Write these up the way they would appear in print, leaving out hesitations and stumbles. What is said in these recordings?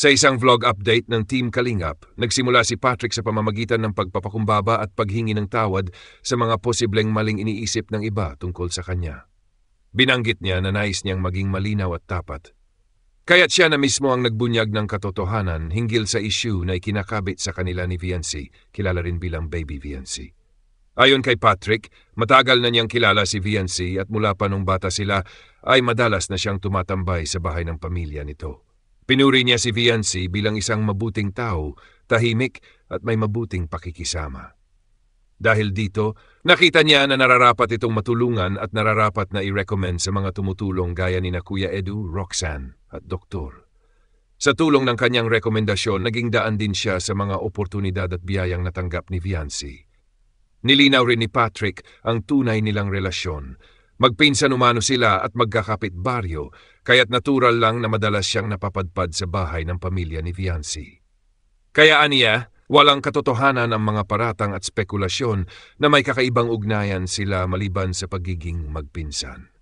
Sa isang vlog update ng Team Kalingap, nagsimula si Patrick sa pamamagitan ng pagpapakumbaba at paghingi ng tawad sa mga posibleng maling iniisip ng iba tungkol sa kanya. Binanggit niya na nais niyang maging malinaw at tapat. Kaya't siya na mismo ang nagbunyag ng katotohanan hinggil sa issue na ikinakabit sa kanila ni Viancy, kilala rin bilang Baby Viancy. Ayon kay Patrick, matagal na niyang kilala si Viancy at mula pa nung bata sila ay madalas na siyang tumatambay sa bahay ng pamilya nito. Pinuri niya si Viancy bilang isang mabuting tao, tahimik at may mabuting pakikisama. Dahil dito, nakita niya na nararapat itong matulungan at nararapat na i-recommend sa mga tumutulong gaya ni na Kuya Edu, Roxanne at Doktor. Sa tulong ng kanyang rekomendasyon, naging daan din siya sa mga oportunidad at biyayang natanggap ni Viancy. Nilinaw rin ni Patrick ang tunay nilang relasyon. Magpinsan umano sila at magkakapit baryo, kaya't natural lang na madalas siyang napapadpad sa bahay ng pamilya ni Viancy. Kaya aniya, walang katotohanan ang mga paratang at spekulasyon na may kakaibang ugnayan sila maliban sa pagiging magpinsan.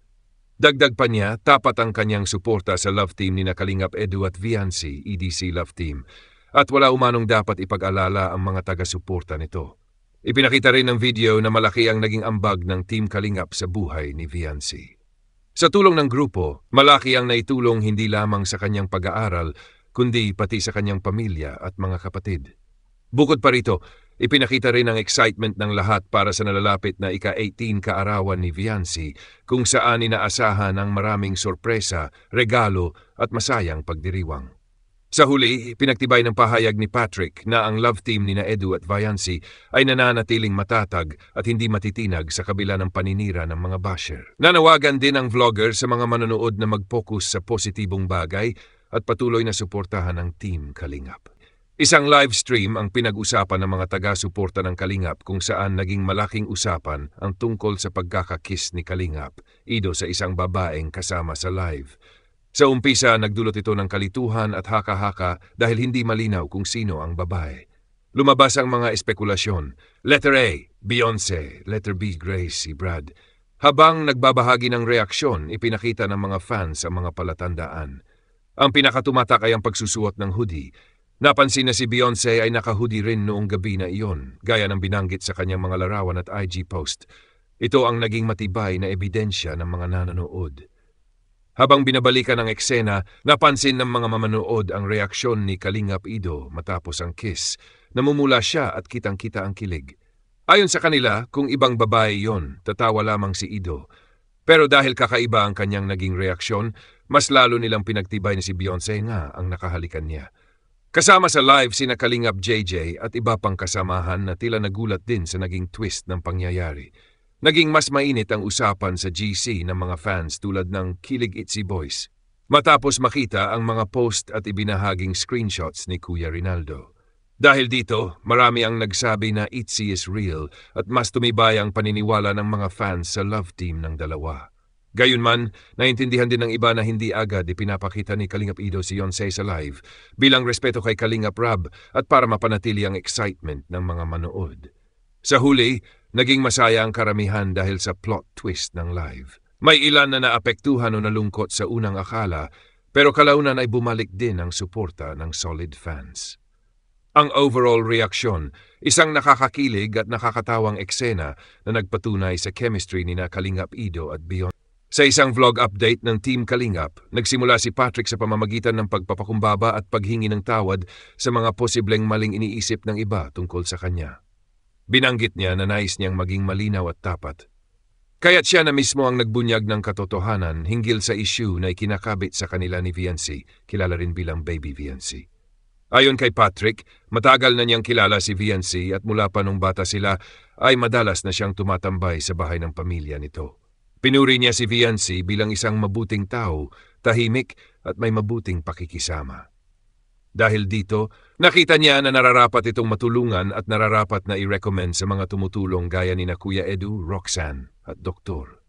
Dagdag pa niya, tapat ang kanyang suporta sa love team ni na Kalingap Edu at Viancy, EDC Love Team, at wala umanong dapat ipag-alala ang mga taga-suporta nito. Ipinakita rin ng video na malaki ang naging ambag ng Team Kalingap sa buhay ni Viancy. Sa tulong ng grupo, malaki ang naitulong hindi lamang sa kanyang pag-aaral, kundi pati sa kanyang pamilya at mga kapatid. Bukod pa rito, ipinakita rin ang excitement ng lahat para sa nalalapit na ika-18 kaarawan ni Viancy, kung saan inaasahan ang maraming sorpresa, regalo at masayang pagdiriwang. Sa huli, pinagtibay ng pahayag ni Patrick na ang love team ni na Edu at Viancy ay nananatiling matatag at hindi matitinag sa kabila ng paninira ng mga basher. Nanawagan din ang vlogger sa mga manonood na mag-focus sa positibong bagay at patuloy na suportahan ang Team Kalingap. Isang live stream ang pinag-usapan ng mga taga-suporta ng Kalingap kung saan naging malaking usapan ang tungkol sa pagkakakiss ni Kalingap, Ido sa isang babaeng kasama sa live. Sa umpisa, nagdulot ito ng kalituhan at haka-haka dahil hindi malinaw kung sino ang babae. Lumabas ang mga espekulasyon. Letter A, Beyonce. Letter B, Grace, si Brad. Habang nagbabahagi ng reaksyon, ipinakita ng mga fans ang mga palatandaan. Ang pinakatumatak ay ang pagsusuot ng hoodie. Napansin na si Beyonce ay naka-hoodie rin noong gabi na iyon, gaya ng binanggit sa kanyang mga larawan at IG post. Ito ang naging matibay na ebidensya ng mga nanonood. Habang binabalikan ang eksena, napansin ng mga mamanood ang reaksyon ni Kalingap Ido matapos ang kiss. Namumula siya at kitang-kita ang kilig. Ayon sa kanila, kung ibang babae yon, tatawa lamang si Ido. Pero dahil kakaiba ang kanyang naging reaksyon, mas lalo nilang pinagtibay na si Beyonce nga ang nakahalikan niya. Kasama sa live sina Kalingap JJ at iba pang kasamahan na tila nagulat din sa naging twist ng pangyayari. Naging mas mainit ang usapan sa GC ng mga fans tulad ng Kilig Itzy Boys, matapos makita ang mga post at ibinahaging screenshots ni Kuya Rinaldo. Dahil dito, marami ang nagsabi na Itzy is real at mas tumibay ang paniniwala ng mga fans sa love team ng dalawa. Gayunman, naintindihan din ng iba na hindi agad ipinapakita ni Kalingap Ido si Beyonce sa live bilang respeto kay Kalingap Rab at para mapanatili ang excitement ng mga manood. Sa huli, naging masaya ang karamihan dahil sa plot twist ng live. May ilan na naapektuhan o nalungkot sa unang akala, pero kalaunan ay bumalik din ang suporta ng solid fans. Ang overall reaksyon, isang nakakakilig at nakakatawang eksena na nagpatunay sa chemistry ni na Kalingap Ido at Beyonce. Sa isang vlog update ng Team Kalingap, nagsimula si Patrick sa pamamagitan ng pagpapakumbaba at paghingi ng tawad sa mga posibleng maling iniisip ng iba tungkol sa kanya. Binanggit niya na nais niyang maging malinaw at tapat. Kaya't siya na mismo ang nagbunyag ng katotohanan hinggil sa issue na ikinakabit sa kanila ni Viancy, kilala rin bilang Baby Viancy. Ayon kay Patrick, matagal na niyang kilala si Viancy at mula pa nung bata sila ay madalas na siyang tumatambay sa bahay ng pamilya nito. Pinuri niya si Viancy bilang isang mabuting tao, tahimik at may mabuting pakikisama. Dahil dito, nakita niya na nararapat itong matulungan at nararapat na i-recommend sa mga tumutulong gaya ni na Kuya Edu, Roxanne at Doktor.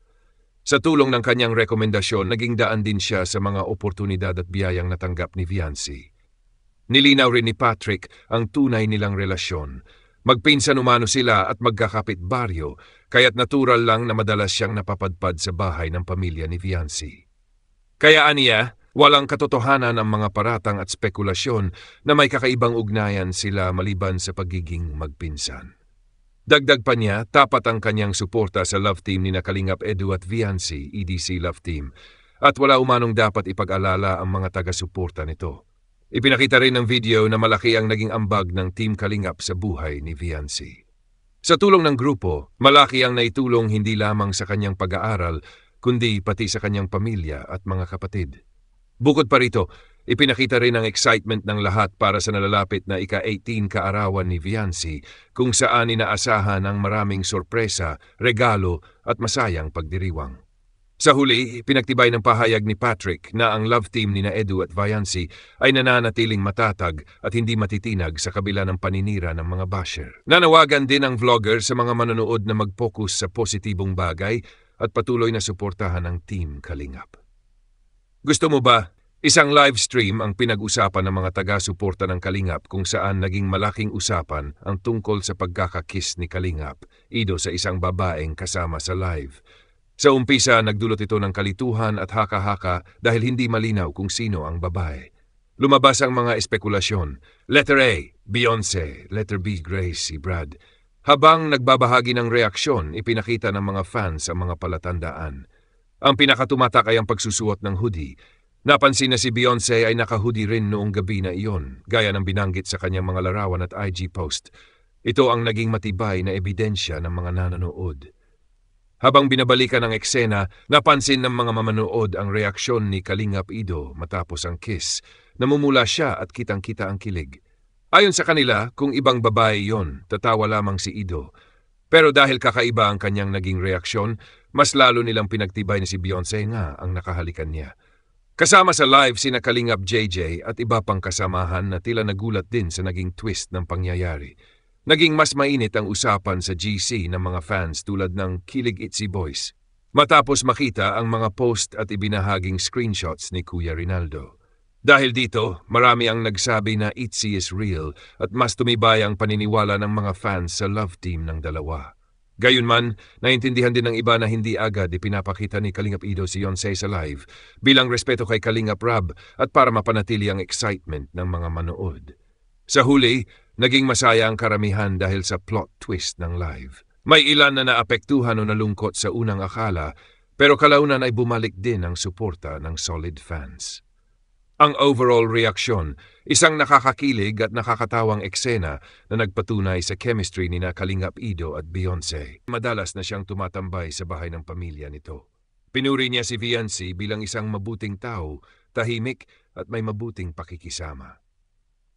Sa tulong ng kanyang rekomendasyon, naging daan din siya sa mga oportunidad at biyayang natanggap ni Viancy. Nilinaw rin ni Patrick ang tunay nilang relasyon. Magpinsan umano sila at magkakapit baryo, kaya't natural lang na madalas siyang napapadpad sa bahay ng pamilya ni Viancy. Kaya aniya, Walang katotohanan ang mga paratang at spekulasyon na may kakaibang ugnayan sila maliban sa pagiging magpinsan. Dagdag pa niya, tapat ang kanyang suporta sa love team ni Kalingap Edu at Viancy, EDC Love Team, at wala umanong dapat ipag-alala ang mga taga-suporta nito. Ipinakita rin ng video na malaki ang naging ambag ng Team Kalingap sa buhay ni Viancy. Sa tulong ng grupo, malaki ang naitulong hindi lamang sa kanyang pag-aaral, kundi pati sa kanyang pamilya at mga kapatid. Bukod pa rito, ipinakita rin ang excitement ng lahat para sa nalalapit na ika-18 kaarawan ni Viancy kung saan inaasahan ang maraming sorpresa, regalo at masayang pagdiriwang. Sa huli, pinagtibay ng pahayag ni Patrick na ang love team ni Edu at Viancy ay nananatiling matatag at hindi matitinag sa kabila ng paninira ng mga basher. Nanawagan din ang vlogger sa mga manonood na mag-focus sa positibong bagay at patuloy na suportahan ang Team Kalingap. Gusto mo ba? Isang live stream ang pinag-usapan ng mga taga-suporta ng Kalingap kung saan naging malaking usapan ang tungkol sa pagkakakiss ni Kalingap, Ido sa isang babaeng kasama sa live. Sa umpisa, nagdulot ito ng kalituhan at haka-haka dahil hindi malinaw kung sino ang babae. Lumabas ang mga espekulasyon. Letter A, Beyonce. Letter B, Grace, si Brad. Habang nagbabahagi ng reaksyon, ipinakita ng mga fans ang mga palatandaan. Ang pinakatumatak ay ang pagsusuot ng hoodie. Napansin na si Beyonce ay naka-hoodie rin noong gabi na iyon, gaya ng binanggit sa kanyang mga larawan at IG post. Ito ang naging matibay na ebidensya ng mga nanonood. Habang binabalikan ang eksena, napansin ng mga mamanood ang reaksyon ni Kalingap Ido matapos ang kiss. Namumula siya at kitang-kita ang kilig. Ayon sa kanila, kung ibang babae yon, tatawa lamang si Ido. Pero dahil kakaiba ang kanyang naging reaksyon, mas lalo nilang pinagtibay na si Beyonce nga ang nakahalikan niya. Kasama sa live sina Kalingap JJ at iba pang kasamahan na tila nagulat din sa naging twist ng pangyayari. Naging mas mainit ang usapan sa GC ng mga fans tulad ng Kilig Itzy Boys. Matapos makita ang mga post at ibinahaging screenshots ni Kuya Rinaldo. Dahil dito, marami ang nagsabi na Itzy is real at mas tumibay ang paniniwala ng mga fans sa love team ng dalawa. Gayunman, naintindihan din ng iba na hindi agad ipinapakita ni Kalingap Ido si Beyonce sa live bilang respeto kay Kalingap Rab at para mapanatili ang excitement ng mga manood. Sa huli, naging masaya ang karamihan dahil sa plot twist ng live. May ilan na naapektuhan o nalungkot sa unang akala, pero kalaunan ay bumalik din ang suporta ng solid fans. Ang overall reaksyon, isang nakakakilig at nakakatawang eksena na nagpatunay sa chemistry ni Kalingap Ido at Beyonce. Madalas na siyang tumatambay sa bahay ng pamilya nito. Pinuri niya si Viancy bilang isang mabuting tao, tahimik at may mabuting pakikisama.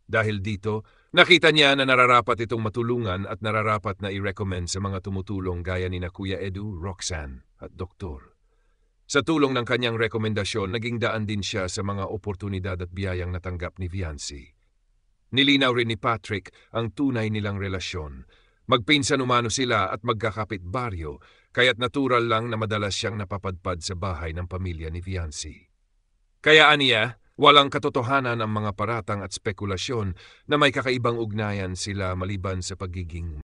Dahil dito, nakita niya na nararapat itong matulungan at nararapat na i-recommend sa mga tumutulong gaya ni Kuya Edu, Roxanne at Doktor. Sa tulong ng kanyang rekomendasyon, naging daan din siya sa mga oportunidad at biyayang natanggap ni Viancy. Nilinaw rin ni Patrick ang tunay nilang relasyon. Magpinsan umano sila at magkakapit baryo, kaya't natural lang na madalas siyang napapadpad sa bahay ng pamilya ni Viancy. Kaya aniya, walang katotohanan ang mga paratang at spekulasyon na may kakaibang ugnayan sila maliban sa pagiging